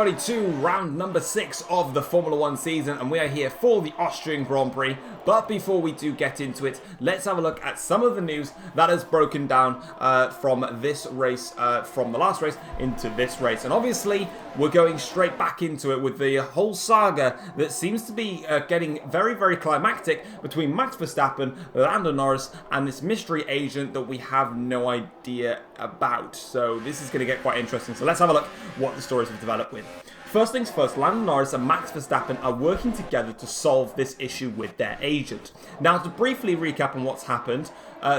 everybody to round number 6 of the Formula 1 season, and we are here for the Austrian Grand Prix. But before we do get into it, let's have a look at some of the news that has broken down from this race, from the last race into this race. And obviously, we're going straight back into it with the whole saga that seems to be getting very, very climactic between Max Verstappen, Lando Norris, and this mystery agent that we have no idea about. So this is going to get quite interesting. So let's have a look what the stories have developed with. First things first, Lando Norris and Max Verstappen are working together to solve this issue with their agent. Now, to briefly recap on what's happened,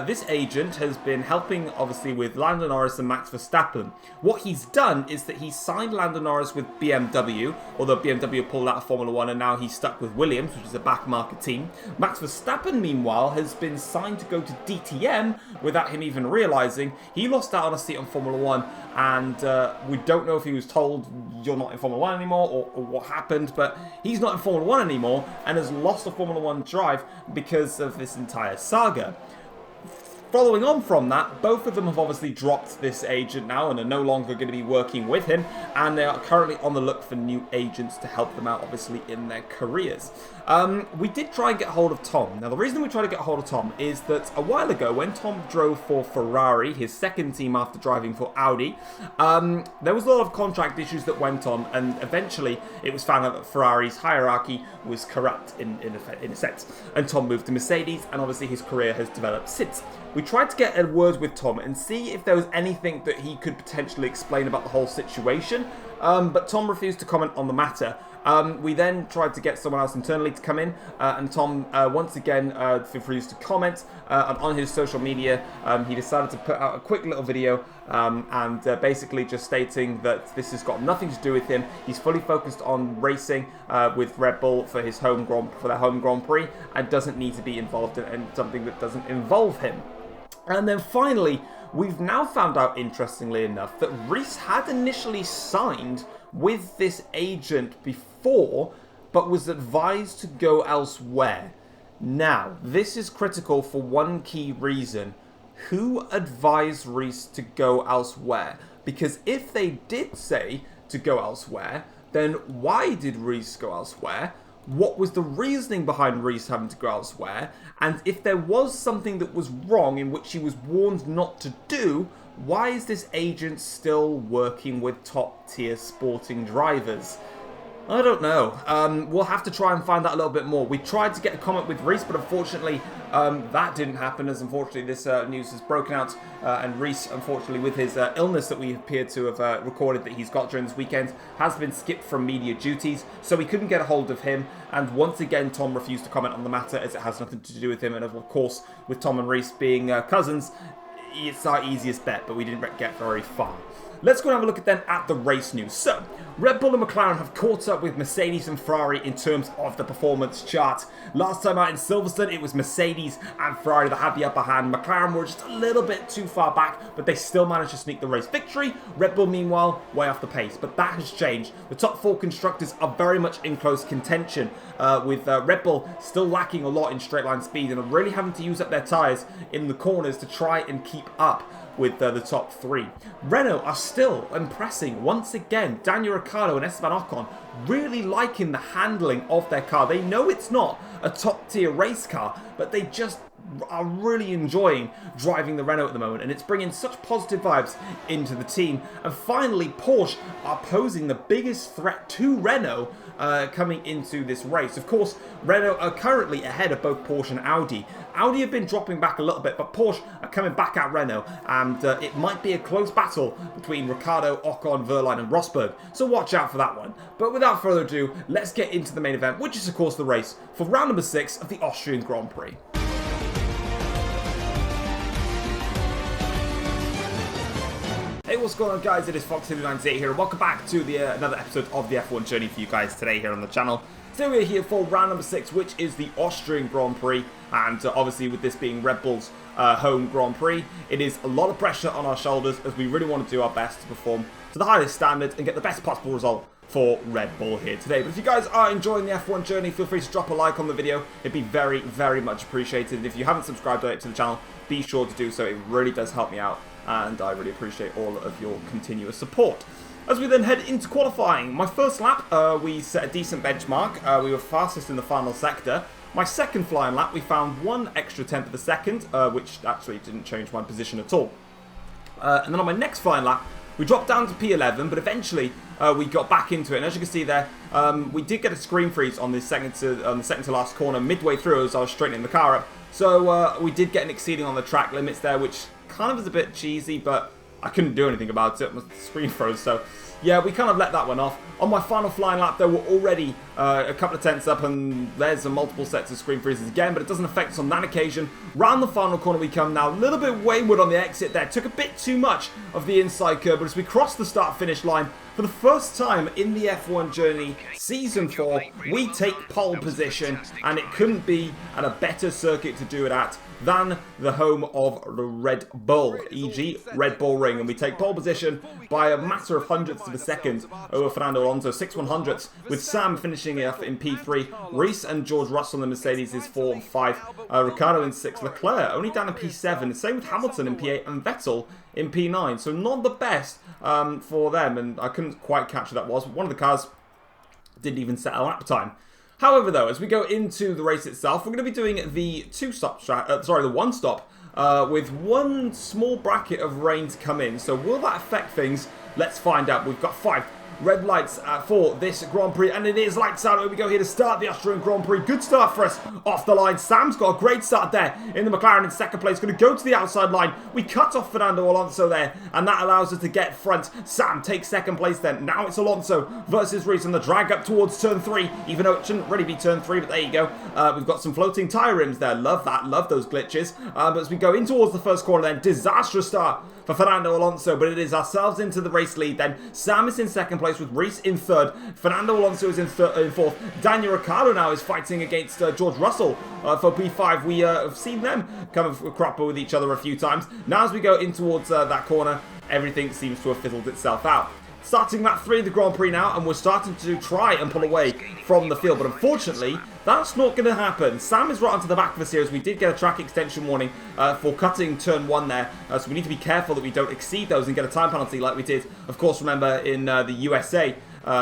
this agent has been helping, obviously, with Lando Norris and Max Verstappen. What he's done is that he signed Lando Norris with BMW, although BMW pulled out of Formula 1 and now he's stuck with Williams, which is a back market team. Max Verstappen, meanwhile, has been signed to go to DTM without him even realising. He lost out on a seat on Formula 1, and we don't know if he was told, you're not in Formula 1 anymore, or what happened, but he's not in Formula 1 anymore and has lost a Formula 1 drive because of this entire saga. Following on from that, both of them have obviously dropped this agent now and are no longer going to be working with him, and they are currently on the look for new agents to help them out, obviously, in their careers. We did try and get hold of Tom. Now, the reason we tried to get hold of Tom is that a while ago, when Tom drove for Ferrari, his second team after driving for Audi, there was a lot of contract issues that went on, and eventually it was found out that Ferrari's hierarchy was corrupt in a sense. And Tom moved to Mercedes, and obviously his career has developed since. We tried to get a word with Tom and see if there was anything that he could potentially explain about the whole situation, but Tom refused to comment on the matter. We then tried to get someone else internally to come in, and Tom once again refused to comment. On his social media, he decided to put out a quick little video and basically just stating that this has got nothing to do with him. He's fully focused on racing with Red Bull for his their home Grand Prix, and doesn't need to be involved in something that doesn't involve him. And then finally, we've now found out, interestingly enough, that Reese had initially signed with this agent before, but was advised to go elsewhere. Now, this is critical for one key reason. Who advised Reese to go elsewhere? Because if they did say to go elsewhere, then why did Reese go elsewhere? What was the reasoning behind Reese having to go elsewhere? And if there was something that was wrong in which he was warned not to do, why is this agent still working with top-tier sporting drivers? I don't know. We'll have to try and find out a little bit more. We tried to get a comment with Reese, but unfortunately that didn't happen, as unfortunately this news has broken out, and Reese, unfortunately, with his illness that we appear to have recorded that he's got during this weekend, has been skipped from media duties, so we couldn't get a hold of him. And once again, Tom refused to comment on the matter, as it has nothing to do with him. And of course, with Tom and Reese being cousins, it's our easiest bet, but we didn't get very far. Let's go and have a look at the race news. So, Red Bull and McLaren have caught up with Mercedes and Ferrari in terms of the performance chart. Last time out in Silverstone, it was Mercedes and Ferrari that had the upper hand. McLaren were just a little bit too far back, but they still managed to sneak the race victory. Red Bull, meanwhile, way off the pace, but that has changed. The top 4 constructors are very much in close contention, with Red Bull still lacking a lot in straight line speed and are really having to use up their tyres in the corners to try and keep up with the top 3. Renault are still impressing once again. Daniel Ricciardo and Esteban Ocon really liking the handling of their car. They know it's not a top tier race car, but they just are really enjoying driving the Renault at the moment, and it's bringing such positive vibes into the team. And finally, Porsche are posing the biggest threat to Renault coming into this race. Of course, Renault are currently ahead of both Porsche and Audi. Audi have been dropping back a little bit, but Porsche are coming back at Renault, and it might be a close battle between Ricciardo, Ocon, Verline and Rosberg, so watch out for that one. But without further ado, let's get into the main event, which is of course the race for round number 6 of the Austrian Grand Prix. Hey, what's going on, guys? It is Fox98 here, and welcome back to another episode of the F1 Journey for you guys today here on the channel. Today we're here for round number 6, which is the Austrian Grand Prix, and obviously with this being Red Bull's home Grand Prix, it is a lot of pressure on our shoulders as we really want to do our best to perform to the highest standard and get the best possible result for Red Bull here today. But if you guys are enjoying the F1 Journey, feel free to drop a like on the video. It'd be very, very much appreciated. And if you haven't subscribed to the channel, be sure to do so. It really does help me out, and I really appreciate all of your continuous support. As we then head into qualifying, my first lap, we set a decent benchmark. We were fastest in the final sector. My second flying lap, we found 1 extra tenth of a second, which actually didn't change my position at all. And then on my next flying lap, we dropped down to P11, but eventually we got back into it. And as you can see there, we did get a screen freeze on the second to last corner midway through as I was straightening the car up. So we did get an exceeding on the track limits there, which kind of is a bit cheesy, but I couldn't do anything about it. My screen froze, so yeah, we kind of let that one off. On my final flying lap, though, we're already a couple of tenths up, and there's multiple sets of screen freezes again, but it doesn't affect us on that occasion. Round the final corner we come now. A little bit wayward on the exit there. Took a bit too much of the inside curve, but as we cross the start-finish line, for the first time in the F1 journey, Season 4, we take pole position, and it couldn't be at a better circuit to do it at than the home of the Red Bull, e.g. Red Bull Ring. And we take pole position by a matter of hundredths of a second over Fernando Alonso, 6/100ths, with Sam finishing off in P3, Reese and George Russell in Mercedes is 4 and 5, Ricciardo in 6, Leclerc only down in P7, same with Hamilton in P8 and Vettel in P9, so not the best for them, and I couldn't quite catch who that was. One of the cars didn't even set a lap time. However, though, as we go into the race itself, we're going to be doing the the one stop with one small bracket of rain to come in. So will that affect things? Let's find out. We've got 5 red lights for this Grand Prix, and it is lights out. Here we go here to start the Austrian Grand Prix. Good start for us off the line. Sam's got a great start there in the McLaren in second place. Going to go to the outside line. We cut off Fernando Alonso there, and that allows us to get front. Sam takes second place then. Now it's Alonso versus Reese on the drag up towards turn 3, even though it shouldn't really be turn 3, but there you go. We've got some floating tyre rims there. Love that. Love those glitches. But as we go in towards the first corner then, disastrous start for Fernando Alonso, but it is ourselves into the race lead then. Sam is in second place with Reese in third. Fernando Alonso is in fourth. Daniel Ricciardo now is fighting against George Russell for P5. We have seen them kind of crop with each other a few times. Now as we go in towards that corner, everything seems to have fizzled itself out. Starting lap 3 of the Grand Prix now, and we're starting to try and pull away from the field, but unfortunately, that's not going to happen. Sam is right onto the back of us here, as we did get a track extension warning for cutting turn 1 there, so we need to be careful that we don't exceed those and get a time penalty like we did, of course, remember, in the USA.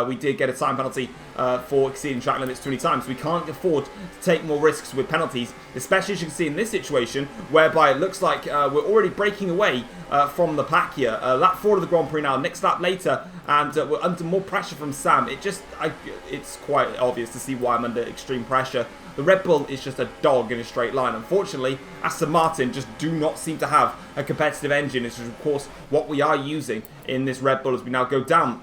We did get a time penalty for exceeding track limits too many times. We can't afford to take more risks with penalties, especially as you can see in this situation, whereby it looks like we're already breaking away from the pack here. Lap 4 of the Grand Prix now, next lap later, and we're under more pressure from Sam. It's quite obvious to see why I'm under extreme pressure. The Red Bull is just a dog in a straight line. Unfortunately, Aston Martin just do not seem to have a competitive engine. This is, of course, what we are using in this Red Bull as we now go down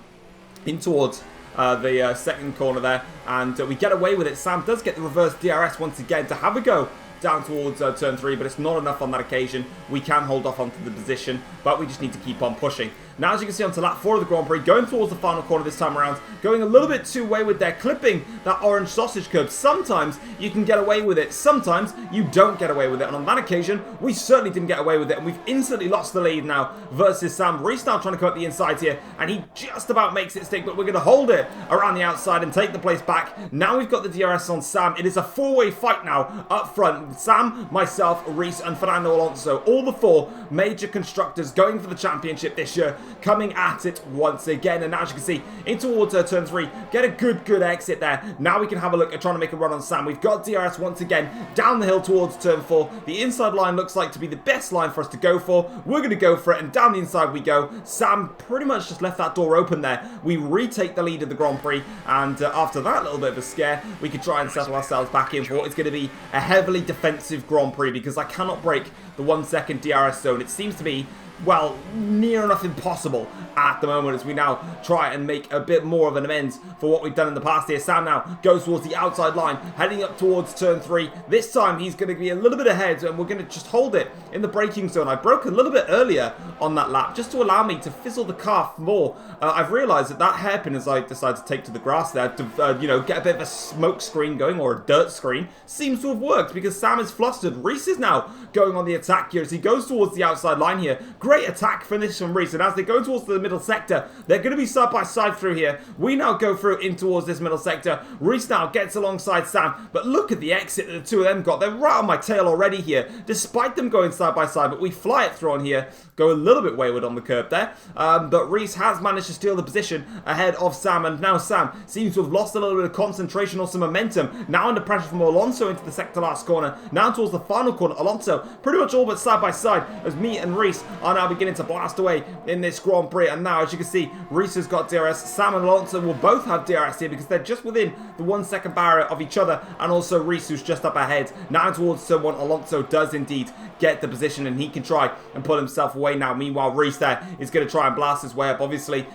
in towards the second corner there, and we get away with it. Sam does get the reverse DRS once again to have a go down towards turn 3, but it's not enough on that occasion. We can hold off onto the position, but we just need to keep on pushing. Now, as you can see, onto lap 4 of the Grand Prix, going towards the final corner this time around, going a little bit too wayward there, clipping that orange sausage curb. Sometimes you can get away with it, sometimes you don't get away with it, and on that occasion, we certainly didn't get away with it, and we've instantly lost the lead now versus Sam. Reese now trying to come up the inside here, and he just about makes it stick, but we're going to hold it around the outside and take the place back. Now we've got the DRS on Sam. It is a 4-way fight now up front. Sam, myself, Reese, and Fernando Alonso, all the 4 major constructors going for the championship this year, coming at it once again. And now, as you can see, in towards turn 3, get a good exit there. Now we can have a look at trying to make a run on Sam. We've got DRS once again down the hill towards turn 4. The inside line looks like to be the best line for us to go for. We're going to go for it, and down the inside we go. Sam pretty much just left that door open there. We retake the lead of the Grand Prix, and after that little bit of a scare, we could try and settle ourselves back in for what is going to be a heavily defensive Grand Prix, because I cannot break the 1 second DRS zone. It seems to be, well, near enough impossible at the moment as we now try and make a bit more of an amends for what we've done in the past here. Sam now goes towards the outside line, heading up towards turn 3. This time he's going to be a little bit ahead, and we're going to just hold it in the braking zone. I broke a little bit earlier on that lap just to allow me to fizzle the car more. I've realised that hairpin, as I decided to take to the grass there to, you know, get a bit of a smoke screen going, or a dirt screen, seems to have worked because Sam is flustered. Reese is now going on the attack here as he goes towards the outside line here. Great attack finish from Reese, and as they go towards the middle sector, they're going to be side by side through here. We now go through in towards this middle sector. Reese now gets alongside Sam, but look at the exit that the two of them got. They're right on my tail already here, despite them going side by side, but we fly it through on here. Go a little bit wayward on the curb there, but Reese has managed to steal the position ahead of Sam, and now Sam seems to have lost a little bit of concentration or some momentum. Now under pressure from Alonso into the sector last corner, now towards the final corner. Alonso pretty much all but side by side as me and Reese are now beginning to blast away in this Grand Prix, and now as you can see, Reese has got DRS. Sam and Alonso will both have DRS here because they're just within the 1 second barrier of each other, and also Reese, who's just up ahead. Now towards someone, Alonso does indeed get the position, and he can try and pull himself away now. Meanwhile, Reese there is going to try and blast his way up. Obviously,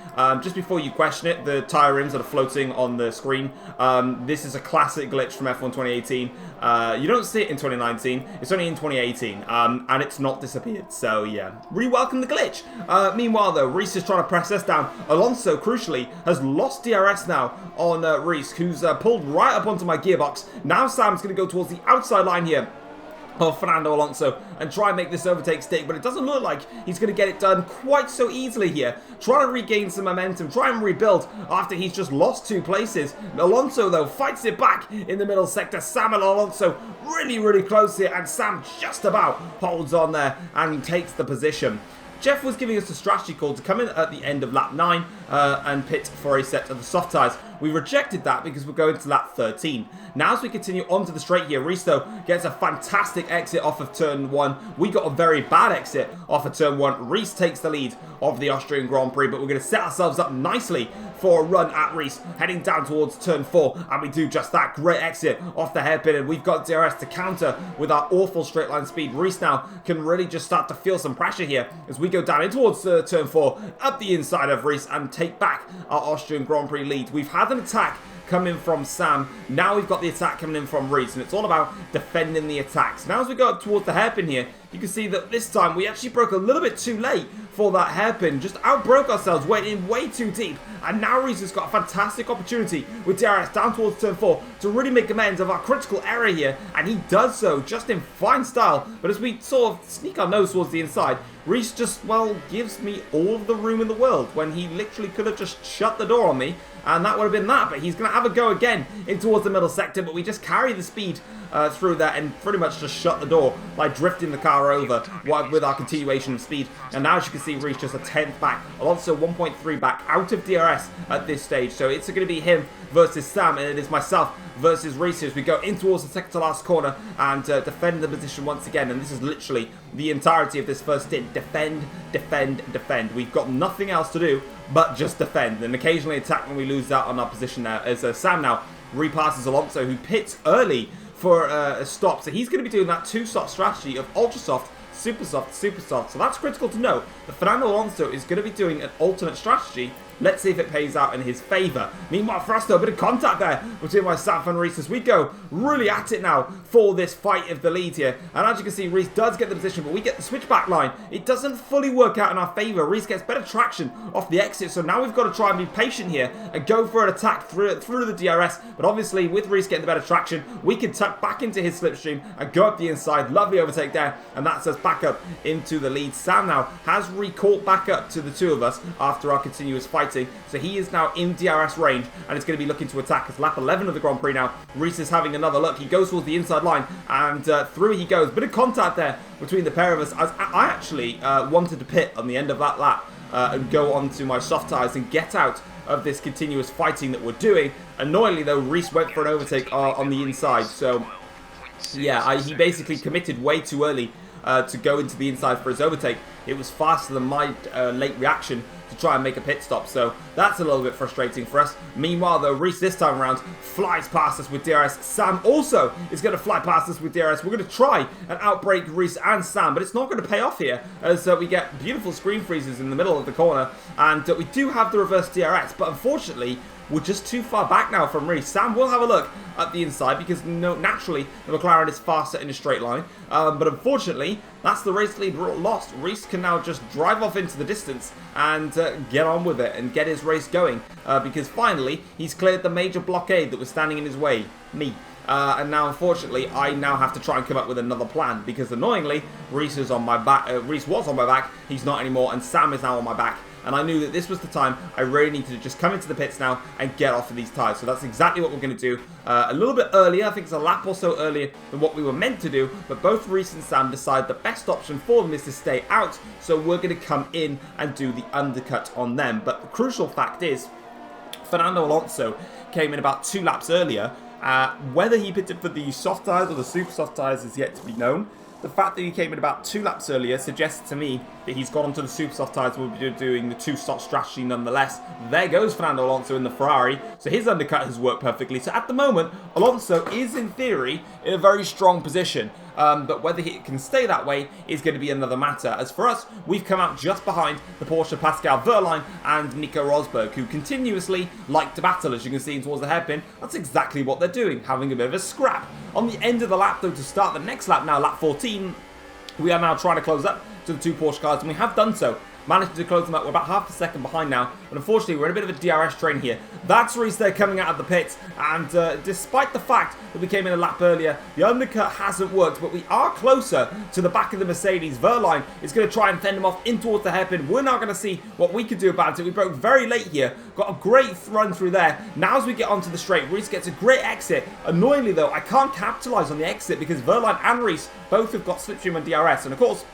just before you question it, the tyre rims that are floating on the screen, this is a classic glitch from F1 2018. You don't see it in 2019, it's only in 2018, and it's not disappeared, so yeah, really welcome the glitch. Meanwhile though, Reese is trying to press us down. Alonso, crucially, has lost DRS now on Reese, who's pulled right up onto my gearbox. Now Sam's going to go towards the outside line here of Fernando Alonso and try and make this overtake stick, but it doesn't look like he's going to get it done quite so easily here. Trying to regain some momentum, try and rebuild after he's just lost 2 places. Alonso though fights it back in the middle sector. Sam and Alonso really close here, and Sam just about holds on there and takes the position. Jeff was giving us a strategy call to come in at the end of lap 9 and pit for a set of the soft tyres. We rejected that because we're going to lap 13. Now as we continue onto the straight here, Reese though gets a fantastic exit off of turn 1. We got a very bad exit off of turn 1. Reese takes the lead of the Austrian Grand Prix, but we're going to set ourselves up nicely for a run at Reese, heading down towards turn 4, and we do just that. Great exit off the hairpin, and we've got DRS to counter with our awful straight line speed. Reese now can really just start to feel some pressure here as we go down in towards turn 4, up the inside of Reese, and take back our Austrian Grand Prix lead. We've had an attack coming from Sam, now we've got the attack coming in from Reese, and it's all about defending the attacks. Now as we go up towards the hairpin here, you can see that this time we actually broke a little bit too late for that hairpin, just outbroke ourselves, went in way too deep, and now Reese has got a fantastic opportunity with DRS down towards turn 4 to really make amends of our critical error here, and he does so just in fine style. But as we sort of sneak our nose towards the inside, Reese just, well, gives me all of the room in the world when he literally could have just shut the door on me, and that would have been that. But he's going to have a go again in towards the middle sector, but we just carry the speed through there and pretty much just shut the door by drifting the car over with our continuation of speed. And now as you can see, Reese just a 10th back, Alonso 1.3 back out of DRS at this stage. So it's going to be him versus Sam, and it is myself versus Reese as we go in towards the second to last corner and defend the position once again. And this is literally the entirety of this first stint. Defend, defend, defend. We've got nothing else to do but just defend, and occasionally attack when we lose out on our position now, as Sam now repasses Alonso, who pits early for a stop. So he's going to be doing that 2-stop strategy of ultra soft, super soft, super soft. So that's critical to know that Fernando Alonso is going to be doing an alternate strategy. Let's see if it pays out in his favour. Meanwhile, for us though, a bit of contact there between myself and Reese as we go really at it now for this fight of the lead here. And as you can see, Reese does get the position, but we get the switchback line. It doesn't fully work out in our favour. Reese gets better traction off the exit, so now we've got to try and be patient here and go for an attack through the DRS. But obviously, with Reese getting the better traction, we can tuck back into his slipstream and go up the inside. Lovely overtake there, and that says back up into the lead. Sam now has recaught back up to the two of us after our continuous fighting. So he is now in DRS range and is going to be looking to attack. As lap 11 of the Grand Prix now, Reese is having another look. He goes towards the inside line and through he goes. Bit of contact there between the pair of us. I actually wanted to pit on the end of that lap and go onto my soft tyres and get out of this continuous fighting that we're doing. Annoyingly though, Reese went for an overtake on the inside. So yeah, he basically committed way too early to go into the inside for his overtake. It was faster than my late reaction to try and make a pit stop, so that's a little bit frustrating for us. Meanwhile though, Reese this time around flies past us with DRS. Sam also is going to fly past us with DRS. We're going to try and outbrake Reese and Sam, but it's not going to pay off here as we get beautiful screen freezes in the middle of the corner, and we do have the reverse DRS, but unfortunately we're just too far back now from Reese. Sam will have a look at the inside because naturally the McLaren is faster in a straight line. But unfortunately, that's the race lead lost. Reese can now just drive off into the distance and get on with it and get his race going because finally he's cleared the major blockade that was standing in his way. Me. And now, unfortunately, I now have to try and come up with another plan because, annoyingly, Reese was on my back. He's not anymore, and Sam is now on my back. And I knew that this was the time I really needed to just come into the pits now and get off of these tyres. So that's exactly what we're going to do. A little bit earlier, I think it's a lap or so earlier than what we were meant to do. But both Reese and Sam decide the best option for them is to stay out. So we're going to come in and do the undercut on them. But the crucial fact is, Fernando Alonso came in about 2 laps earlier. Whether he pitted for the soft tyres or the super soft tyres is yet to be known. The fact that he came in about 2 laps earlier suggests to me that he's gone onto the super soft tyres. We'll be doing the 2-stop strategy nonetheless. There goes Fernando Alonso in the Ferrari. So his undercut has worked perfectly. So at the moment, Alonso is in theory in a very strong position. But whether he can stay that way is going to be another matter. As for us, we've come out just behind the Porsche Pascal Wehrlein and Nico Rosberg, who continuously like to battle, as you can see towards the hairpin. That's exactly what they're doing, having a bit of a scrap. On the end of the lap, though, to start the next lap, now lap 14, we are now trying to close up to the 2 Porsche cars, and we have done so. Managed to close them up. We're about half a second behind now, but unfortunately we're in a bit of a DRS train here. That's Reese there coming out of the pits, and despite the fact that we came in a lap earlier, the undercut hasn't worked, but we are closer to the back of the Mercedes. Wehrlein is going to try and fend him off in towards the hairpin. We're now going to see what we could do about it. We broke very late here, got a great run through there. Now as we get onto the straight, Reese gets a great exit. Annoyingly though, I can't capitalise on the exit because Wehrlein and Reese both have got slipstream and DRS, and of course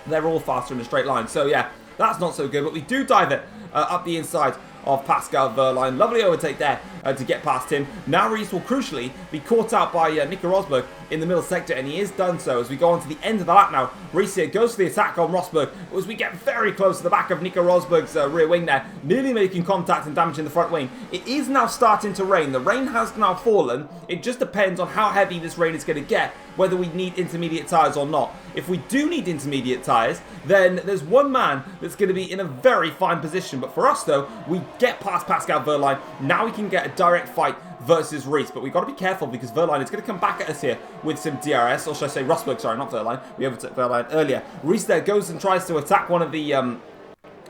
they're all faster in a straight line. So yeah, that's not so good, but we do dive it up the inside of Pascal Wehrlein. Lovely overtake there to get past him. Now Reese will crucially be caught out by Nico Rosberg in the middle sector, and he is done so as we go on to the end of the lap now. Reese here goes for the attack on Rosberg as we get very close to the back of Nico Rosberg's rear wing there, nearly making contact and damaging the front wing. It is now starting to rain. The rain has now fallen. It just depends on how heavy this rain is going to get, whether we need intermediate tyres or not. If we do need intermediate tyres, then there's one man that's going to be in a very fine position. But for us though, we get past Pascal Wehrlein. Now we can get a direct fight versus Reese, but we've got to be careful because Wehrlein is going to come back at us here with some DRS, or should I say Rosberg, sorry, not Wehrlein. We overtook Wehrlein earlier. Reese there goes and tries to attack one of the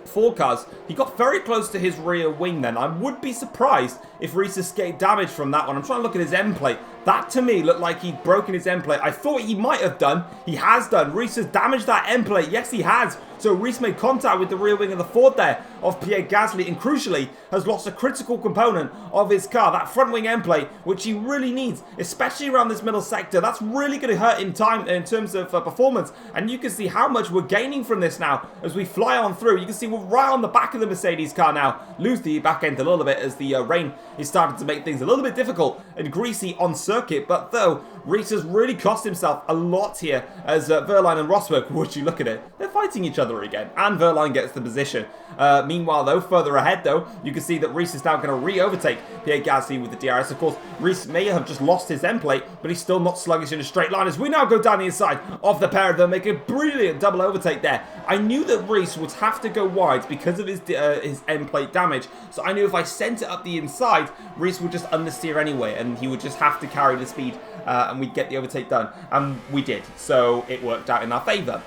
4 cars. He got very close to his rear wing then. I would be surprised if Reese escaped damage from that one. I'm trying to look at his end plate. That to me looked like he'd broken his end plate. I thought he might have done. He has done. Reese has damaged that end plate. Yes, he has. So Reese made contact with the rear wing of the Ford there of Pierre Gasly, and crucially has lost a critical component of his car, that front wing end plate, which he really needs, especially around this middle sector. That's really going to hurt in time in terms of performance, and you can see how much we're gaining from this now as we fly on through. You can see we're right on the back of the Mercedes car now. Lose the back end a little bit as the rain is starting to make things a little bit difficult and greasy on circuit, but though Reese has really cost himself a lot here as Wehrlein and Rosberg, would you look at it, they're fighting each other again, and Wehrlein gets the position. Meanwhile though, further ahead though, you can see that Reese is now going to re-overtake Pierre Gasly with the DRS. Of course, Reese may have just lost his end plate, but he's still not sluggish in a straight line as we now go down the inside of the pair of them, make a brilliant double overtake there. I knew that Reese would have to go wide because of his end plate damage, so I knew if I sent it up the inside, Reese would just understeer anyway, and he would just have to carry the speed, and we'd get the overtake done, and we did, so it worked out in our favour.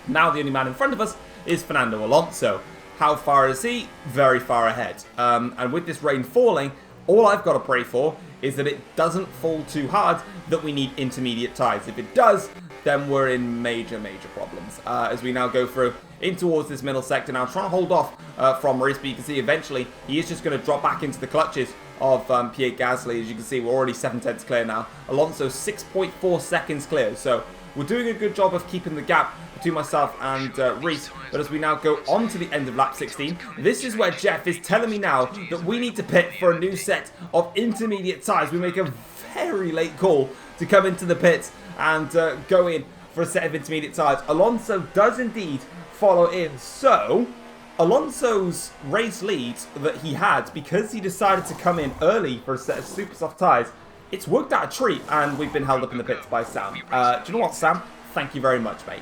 Now the only man in front of us is Fernando Alonso. How far is he? Very far ahead. And with this rain falling, all I've got to pray for is that it doesn't fall too hard that we need intermediate tyres. If it does, then we're in major, major problems. As we now go through in towards this middle sector now, trying to hold off from Reese, but you can see eventually he is just going to drop back into the clutches of Pierre Gasly. As you can see, we're already 7/10 clear now. Alonso 6.4 seconds clear, so we're doing a good job of keeping the gap between myself and Reese. But as we now go on to the end of lap 16, this is where Jeff is telling me now that we need to pit for a new set of intermediate tyres. We make a very late call to come into the pits and go in for a set of intermediate tyres. Alonso does indeed follow in. So Alonso's race lead that he had, because he decided to come in early for a set of super soft tyres, it's worked out a treat, and we've been held up in the pits by Sam. Do you know what, Sam? Thank you very much, mate.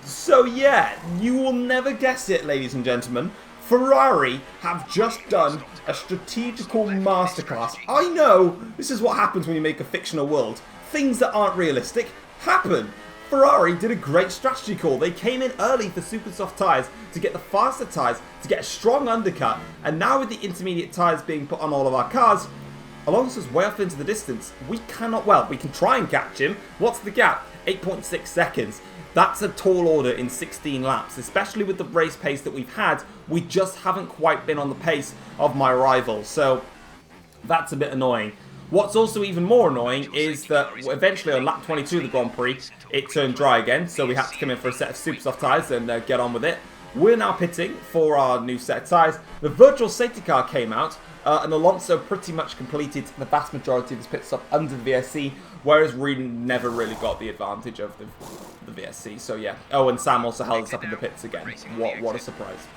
So yeah, you will never guess it, ladies and gentlemen. Ferrari have just done a strategical masterclass. I know this is what happens when you make a fictional world. Things that aren't realistic happen. Ferrari did a great strategy call. They came in early for super soft tyres to get the faster tyres, to get a strong undercut, and now with the intermediate tyres being put on all of our cars, Alonso's way off into the distance. We cannot, well, we can try and catch him. What's the gap? 8.6 seconds. That's a tall order in 16 laps, especially with the race pace that we've had. We just haven't quite been on the pace of my rival, so that's a bit annoying. What's also even more annoying is that eventually on lap 22 of the Grand Prix, it turned dry again, so we had to come in for a set of super soft tyres and get on with it. We're now pitting for our new set of tyres. The virtual safety car came out, and Alonso pretty much completed the vast majority of his pit stop under the VSC, whereas we never really got the advantage of the VSC, so yeah. Oh, and Sam also held us up in the pits again. What a surprise.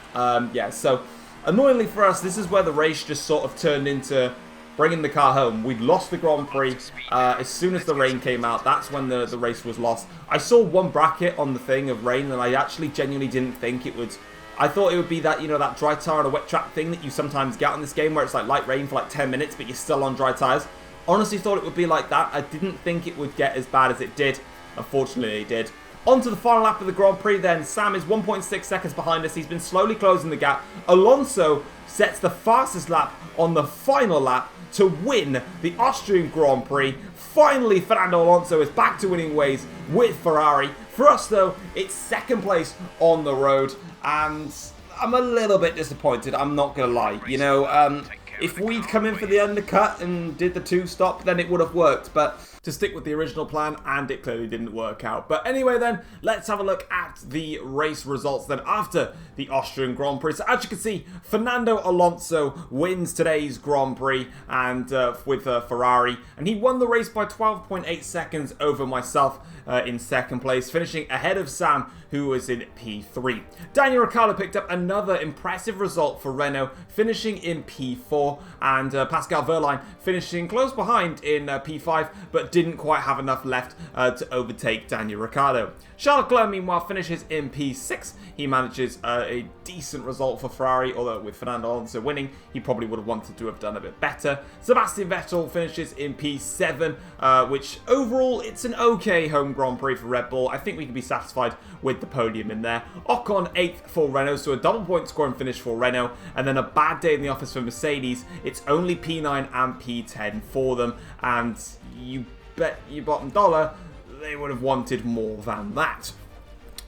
Yeah, so annoyingly for us, this is where the race just sort of turned into bringing the car home. We'd lost the Grand Prix. As soon as the rain came out, that's when the race was lost. I saw one bracket on the thing of rain, and I actually genuinely didn't think it would... I thought it would be that, you know, that dry tire on a wet track thing that you sometimes get on this game where it's like light rain for like 10 minutes, but you're still on dry tires. Honestly thought it would be like that. I didn't think it would get as bad as it did. Unfortunately, it did. On to the final lap of the Grand Prix then. Sam is 1.6 seconds behind us. He's been slowly closing the gap. Alonso sets the fastest lap on the final lap to win the Austrian Grand Prix. Finally, Fernando Alonso is back to winning ways with Ferrari. For us, though, it's second place on the road, and I'm a little bit disappointed, I'm not going to lie. You know, if we'd come in for the undercut and did the two-stop, then it would have worked, but to stick with the original plan, and it clearly didn't work out. But anyway then, let's have a look at the race results then after the Austrian Grand Prix. So as you can see, Fernando Alonso wins today's Grand Prix and with Ferrari, and he won the race by 12.8 seconds over myself in second place, finishing ahead of Sam, who was in P3. Daniel Ricciardo picked up another impressive result for Renault, finishing in P4, and Pascal Wehrlein finishing close behind in P5, but didn't quite have enough left to overtake Daniel Ricciardo. Charles Leclerc, meanwhile, finishes in P6. He manages a decent result for Ferrari, although with Fernando Alonso winning, he probably would have wanted to have done a bit better. Sebastian Vettel finishes in P7, which overall, it's an okay home Grand Prix for Red Bull. I think we can be satisfied with the podium in there. Ocon 8th for Renault, so a double point scoring finish for Renault, and then a bad day in the office for Mercedes. It's only P9 and P10 for them, and you bet your bottom dollar they would have wanted more than that.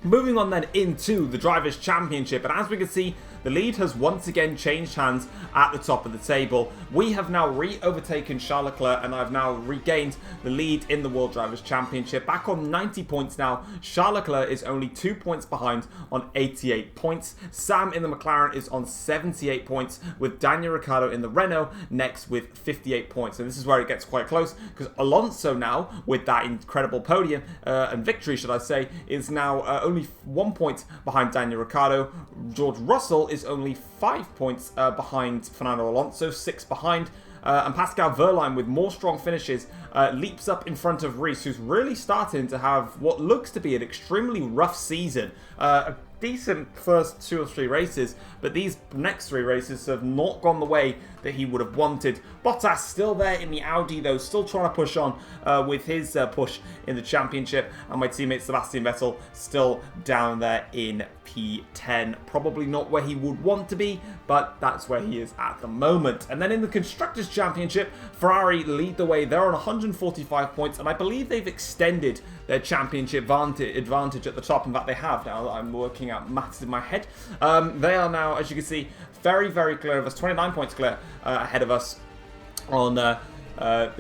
Moving on then into the Drivers' Championship, and as we can see, the lead has once again changed hands at the top of the table. We have now re-overtaken Charles Leclerc, and I've now regained the lead in the World Drivers' Championship. Back on 90 points now, Charles Leclerc is only 2 points behind on 88 points. Sam in the McLaren is on 78 points, with Daniel Ricciardo in the Renault next with 58 points. And this is where it gets quite close, because Alonso now, with that incredible podium and victory, should I say, is now only 1 point behind Daniel Ricciardo. George Russell is only 5 points behind Fernando Alonso, 6 behind. And Pascal Wehrlein, with more strong finishes, leaps up in front of Reese, who's really starting to have what looks to be an extremely rough season. A decent first 2 or 3 races, but these next 3 races have not gone the way that he would have wanted. Bottas still there in the Audi though, still trying to push on with his push in the championship, and my teammate Sebastian Vettel still down there in P10. Probably not where he would want to be, but that's where he is at the moment. And then in the Constructors' Championship, Ferrari lead the way. They're on 145 points, and I believe they've extended their championship advantage at the top. In fact, they have now. I'm working out maths in my head. They are now, as you can see, very, very clear of us. 29 points clear ahead of us on the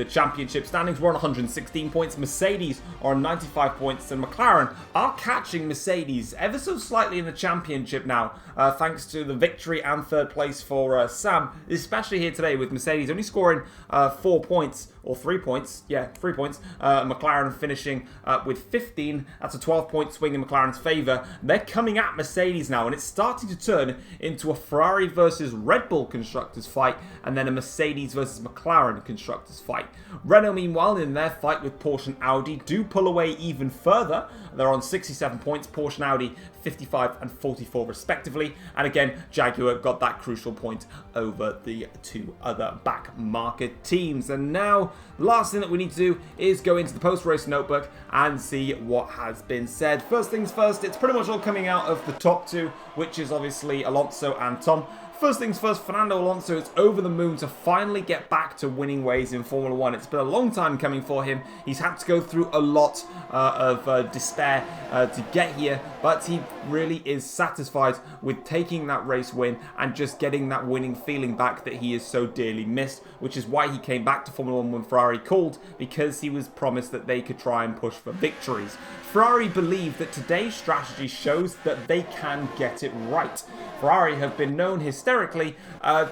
championship standings. We're on 116 points. Mercedes are on 95 points, and McLaren are catching Mercedes ever so slightly in the championship now, thanks to the victory and third place for Sam, especially here today with Mercedes only scoring 4 points. Or 3 points, yeah, 3 points. McLaren finishing with 15. That's a 12-point swing in McLaren's favour. They're coming at Mercedes now, and it's starting to turn into a Ferrari versus Red Bull constructors fight, and then a Mercedes versus McLaren constructors fight. Renault, meanwhile, in their fight with Porsche and Audi, do pull away even further. They're on 67 points, Porsche and Audi 55 and 44 respectively. And again, Jaguar got that crucial point over the 2 other back market teams. And now, last thing that we need to do is go into the post-race notebook and see what has been said. First things first, it's pretty much all coming out of the top 2, which is obviously Alonso and Tom. First things first, Fernando Alonso is over the moon to finally get back to winning ways in Formula 1. It's been a long time coming for him. He's had to go through a lot of despair to get here, but he really is satisfied with taking that race win and just getting that winning feeling back that he is so dearly missed, which is why he came back to Formula 1 when Ferrari called, because he was promised that they could try and push for victories. Ferrari believe that today's strategy shows that they can get it right. Ferrari have been known hysterically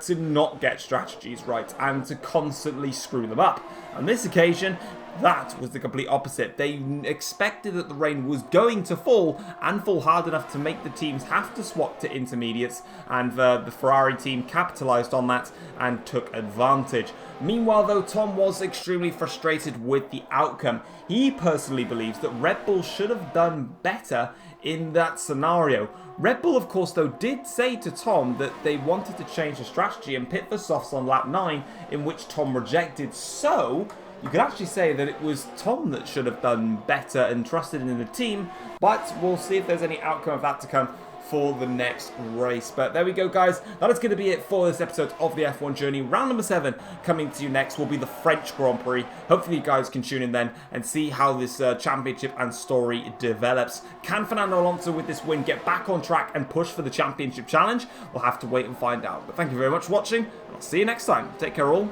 to not get strategies right and to constantly screw them up. On this occasion, that was the complete opposite. They expected that the rain was going to fall and fall hard enough to make the teams have to swap to intermediates, and the Ferrari team capitalised on that and took advantage. Meanwhile though, Tom was extremely frustrated with the outcome. He personally believes that Red Bull should have done better in that scenario. Red Bull, of course, though, did say to Tom that they wanted to change the strategy and pit for softs on lap 9, in which Tom rejected. So you could actually say that it was Tom that should have done better and trusted in the team, but we'll see if there's any outcome of that to come for the next race. But there we go, guys. That is going to be it for this episode of the F1 Journey. Round number 7 coming to you next will be the French Grand Prix. Hopefully you guys can tune in then and see how this championship and story develops. Can Fernando Alonso with this win get back on track and push for the championship challenge? We'll have to wait and find out. But thank you very much for watching, and I'll see you next time. Take care all.